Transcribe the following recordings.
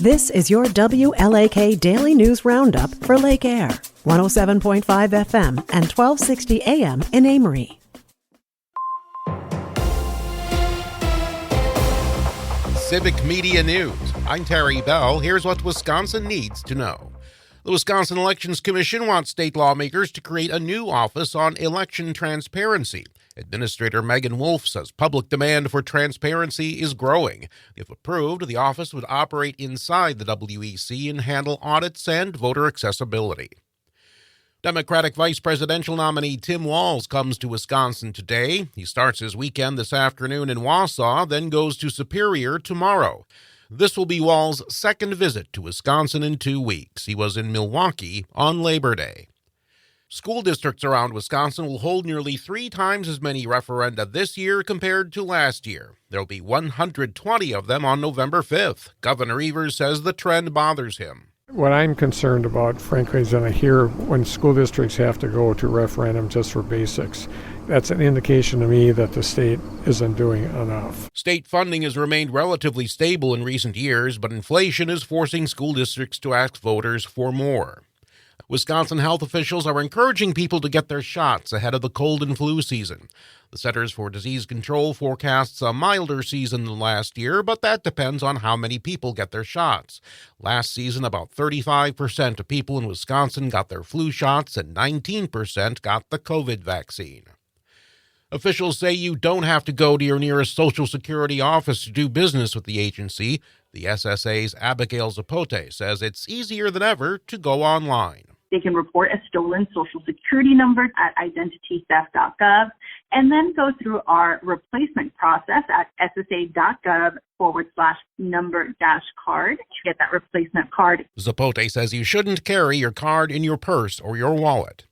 This is your WLAK Daily News Roundup for Lake Air, 107.5 FM and 1260 AM in Amory. Civic Media News. I'm Terry Bell. Here's what Wisconsin needs to know. The Wisconsin Elections Commission wants state lawmakers to create a new office on election transparency. Administrator Megan Wolf says public demand for transparency is growing. If approved, the office would operate inside the WEC and handle audits and voter accessibility. Democratic vice presidential nominee Tim Walz comes to Wisconsin today. He starts his weekend this afternoon in Wausau, then goes to Superior tomorrow. This will be Walz's second visit to Wisconsin in 2 weeks. He was in Milwaukee on Labor Day. School districts around Wisconsin will hold nearly 3 times as many referenda this year compared to last year. There will be 120 of them on November 5th. Governor Evers says the trend bothers him. What I'm concerned about, frankly, is that I hear when school districts have to go to referendum just for basics. That's an indication to me that the state isn't doing enough. State funding has remained relatively stable in recent years, but inflation is forcing school districts to ask voters for more. Wisconsin health officials are encouraging people to get their shots ahead of the cold and flu season. The Centers for Disease Control forecasts a milder season than last year, but that depends on how many people get their shots. Last season, about 35% of people in Wisconsin got their flu shots and 19% got the COVID vaccine. Officials say you don't have to go to your nearest Social Security office to do business with the agency. The SSA's Abigail Zapote says it's easier than ever to go online. They can report a stolen Social Security number at identitytheft.gov and then go through our replacement process at ssa.gov/number-card to get that replacement card. Zapote says you shouldn't carry your card in your purse or your wallet.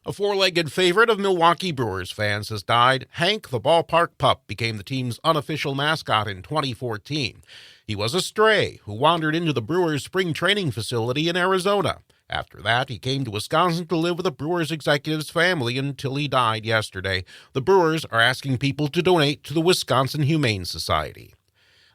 A 4-legged favorite of Milwaukee Brewers fans has died. Hank, the ballpark pup, became the team's unofficial mascot in 2014. He was a stray who wandered into the Brewers' spring training facility in Arizona. After that, he came to Wisconsin to live with a Brewers executive's family until he died yesterday. The Brewers are asking people to donate to the Wisconsin Humane Society.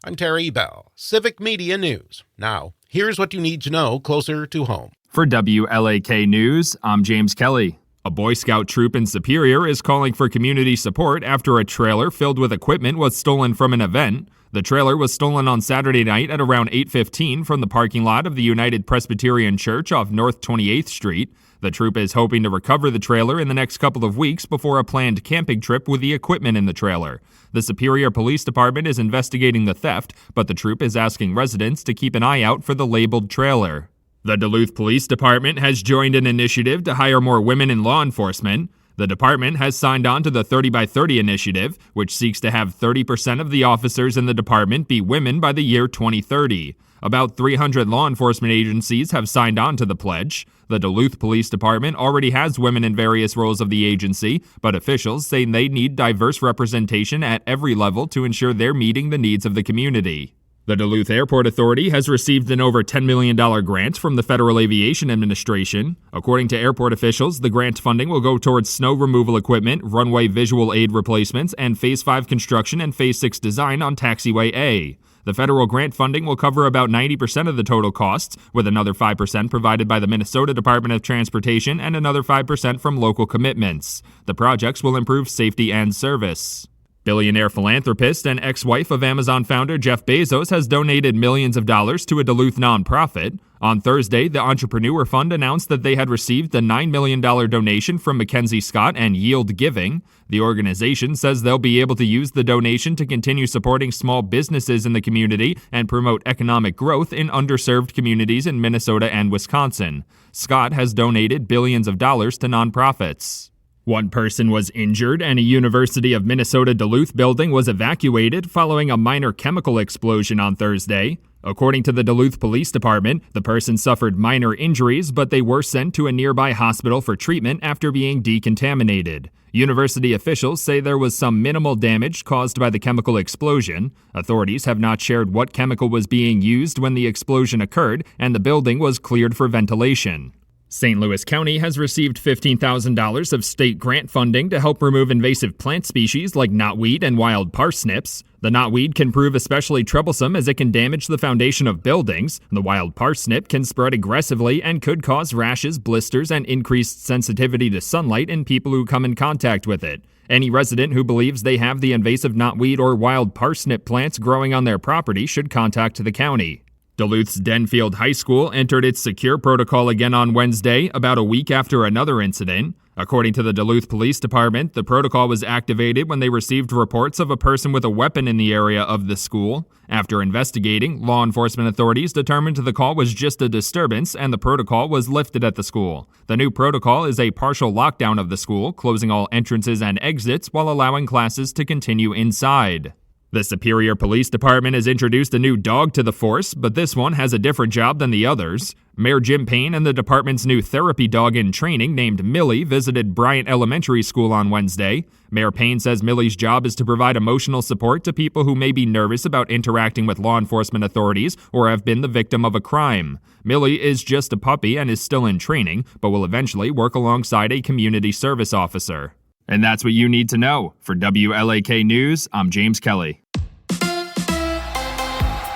I'm Terry Bell, Civic Media News. Now, here's what you need to know closer to home. For WLAK News, I'm James Kelly. A Boy Scout troop in Superior is calling for community support after a trailer filled with equipment was stolen from an event. The trailer was stolen on Saturday night at around 8:15 from the parking lot of the United Presbyterian Church off North 28th Street. The troop is hoping to recover the trailer in the next couple of weeks before a planned camping trip with the equipment in the trailer. The Superior Police Department is investigating the theft, but the troop is asking residents to keep an eye out for the labeled trailer. The Duluth Police Department has joined an initiative to hire more women in law enforcement. The department has signed on to the 30 by 30 initiative, which seeks to have 30% of the officers in the department be women by the year 2030. About 300 law enforcement agencies have signed on to the pledge. The Duluth Police Department already has women in various roles of the agency, but officials say they need diverse representation at every level to ensure they're meeting the needs of the community. The Duluth Airport Authority has received an over $10 million grant from the Federal Aviation Administration. According to airport officials, the grant funding will go towards snow removal equipment, runway visual aid replacements, and Phase 5 construction and Phase 6 design on Taxiway A. The federal grant funding will cover about 90% of the total costs, with another 5% provided by the Minnesota Department of Transportation and another 5% from local commitments. The projects will improve safety and service. Billionaire philanthropist and ex-wife of Amazon founder Jeff Bezos has donated millions of dollars to a Duluth nonprofit. On Thursday, the Entrepreneur Fund announced that they had received a $9 million donation from Mackenzie Scott and Yield Giving. The organization says they'll be able to use the donation to continue supporting small businesses in the community and promote economic growth in underserved communities in Minnesota and Wisconsin. Scott has donated billions of dollars to nonprofits. One person was injured and a University of Minnesota Duluth building was evacuated following a minor chemical explosion on Thursday. According to the Duluth Police Department, the person suffered minor injuries, but they were sent to a nearby hospital for treatment after being decontaminated. University officials say there was some minimal damage caused by the chemical explosion. Authorities have not shared what chemical was being used when the explosion occurred, and the building was cleared for ventilation. St. Louis County has received $15,000 of state grant funding to help remove invasive plant species like knotweed and wild parsnips. The knotweed can prove especially troublesome as it can damage the foundation of buildings. The wild parsnip can spread aggressively and could cause rashes, blisters, and increased sensitivity to sunlight in people who come in contact with it. Any resident who believes they have the invasive knotweed or wild parsnip plants growing on their property should contact the county. Duluth's Denfield High School entered its secure protocol again on Wednesday, about a week after another incident. According to the Duluth Police Department, the protocol was activated when they received reports of a person with a weapon in the area of the school. After investigating, law enforcement authorities determined the call was just a disturbance and the protocol was lifted at the school. The new protocol is a partial lockdown of the school, closing all entrances and exits while allowing classes to continue inside. The Superior Police Department has introduced a new dog to the force, but this one has a different job than the others. Mayor Jim Payne and the department's new therapy dog in training named Millie visited Bryant Elementary School on Wednesday. Mayor Payne says Millie's job is to provide emotional support to people who may be nervous about interacting with law enforcement authorities or have been the victim of a crime. Millie is just a puppy and is still in training, but will eventually work alongside a community service officer. And that's what you need to know. For WLAK News, I'm James Kelly.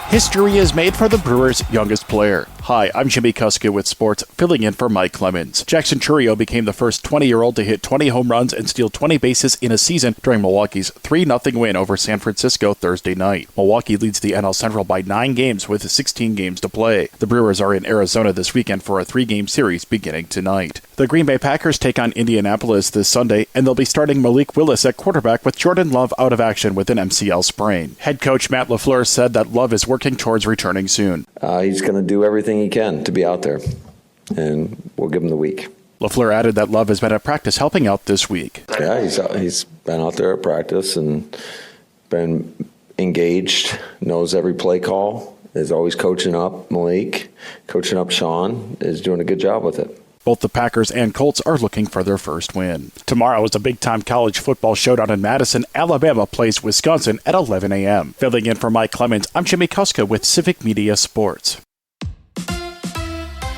History is made for the Brewers' youngest player. Hi, I'm Jimmy Kuska with sports, filling in for Mike Clemens. Jackson Chourio became the first 20-year-old to hit 20 home runs and steal 20 bases in a season during Milwaukee's 3-0 win over San Francisco Thursday night. Milwaukee leads the NL Central by 9 games with 16 games to play. The Brewers are in Arizona this weekend for a 3-game series beginning tonight. The Green Bay Packers take on Indianapolis this Sunday, and they'll be starting Malik Willis at quarterback with Jordan Love out of action with an MCL sprain. Head coach Matt LaFleur said that Love is working towards returning soon. He's going to do everything he can to be out there, and we'll give him the week. LaFleur added that Love has been at practice helping out this week. Yeah, he's been out there at practice and been engaged, knows every play call, is always coaching up Malik, coaching up Sean, is doing a good job with it. Both the Packers and Colts are looking for their first win. Tomorrow is a big-time college football showdown in Madison. Alabama plays Wisconsin at 11 a.m. Filling in for Mike Clemens, I'm Jimmy Kuska with Civic Media Sports.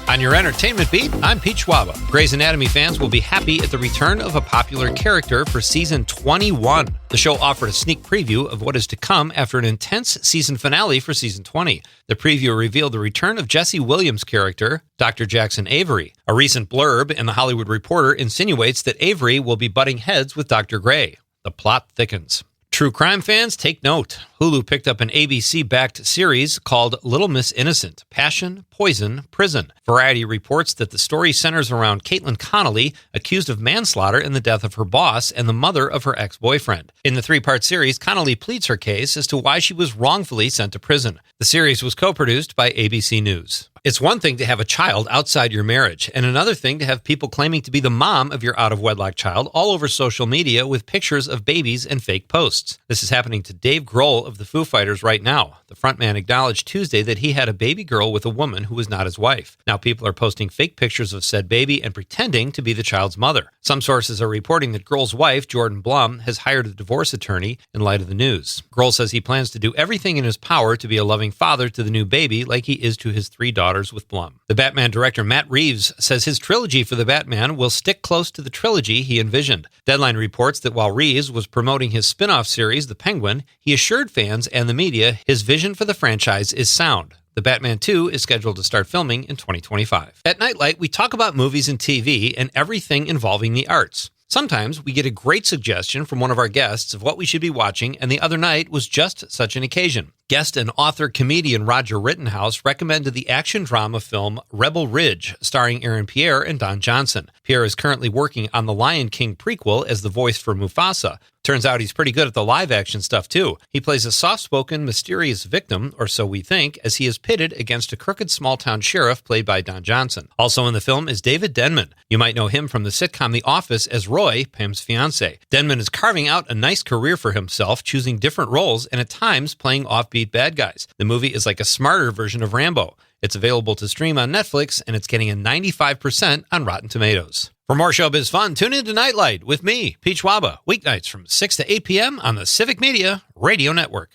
On your entertainment beat, I'm Pete Schwaba. Grey's Anatomy fans will be happy at the return of a popular character for season 21. The show offered a sneak preview of what is to come after an intense season finale for season 20. The preview revealed the return of Jesse Williams' character, Dr. Jackson Avery. A recent blurb in The Hollywood Reporter insinuates that Avery will be butting heads with Dr. Gray. The plot thickens. True crime fans, take note. Hulu picked up an ABC-backed series called Little Miss Innocent, Passion, Poison, Prison. Variety reports that the story centers around Caitlin Connolly, accused of manslaughter in the death of her boss and the mother of her ex-boyfriend. In the 3-part series, Connolly pleads her case as to why she was wrongfully sent to prison. The series was co-produced by ABC News. It's one thing to have a child outside your marriage, and another thing to have people claiming to be the mom of your out-of-wedlock child all over social media with pictures of babies and fake posts. This is happening to Dave Grohl of the Foo Fighters right now. The frontman acknowledged Tuesday that he had a baby girl with a woman who was not his wife. Now people are posting fake pictures of said baby and pretending to be the child's mother. Some sources are reporting that Grohl's wife, Jordan Blum, has hired a divorce attorney in light of the news. Grohl says he plans to do everything in his power to be a loving father to the new baby like he is to his 3 daughters with Blum. The Batman director Matt Reeves says his trilogy for the Batman will stick close to the trilogy he envisioned. Deadline reports that while Reeves was promoting his spin-off series, The Penguin, he assured fans and the media his vision for the franchise is sound. The Batman 2 is scheduled to start filming in 2025. At Nightlight, we talk about movies and TV and everything involving the arts. Sometimes we get a great suggestion from one of our guests of what we should be watching, and the other night was just such an occasion. Guest and author-comedian Roger Rittenhouse recommended the action drama film Rebel Ridge, starring Aaron Pierre and Don Johnson. Pierre is currently working on the Lion King prequel as the voice for Mufasa. Turns out he's pretty good at the live-action stuff, too. He plays a soft-spoken, mysterious victim, or so we think, as he is pitted against a crooked small-town sheriff played by Don Johnson. Also in the film is David Denman. You might know him from the sitcom The Office as Roy, Pam's fiancé. Denman is carving out a nice career for himself, choosing different roles and at times playing offbeat bad guys. The movie is like a smarter version of Rambo. It's available to stream on Netflix, and it's getting a 95% on Rotten Tomatoes. For more showbiz fun, tune in to Nightlight with me, Pete Schwaba, weeknights from 6 to 8 p.m. on the Civic Media Radio Network.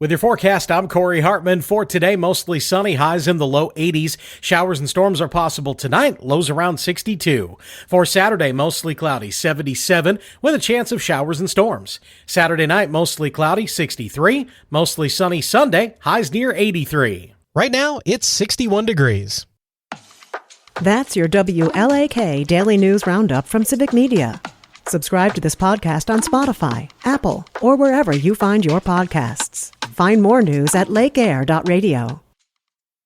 With your forecast, I'm Corey Hartman. For today, mostly sunny, highs in the low 80s. Showers and storms are possible tonight, lows around 62. For Saturday, mostly cloudy, 77, with a chance of showers and storms. Saturday night, mostly cloudy, 63. Mostly sunny Sunday, highs near 83. Right now, it's 61 degrees. That's your WLAK Daily News Roundup from Civic Media. Subscribe to this podcast on Spotify, Apple, or wherever you find your podcasts. Find more news at lakeair.radio.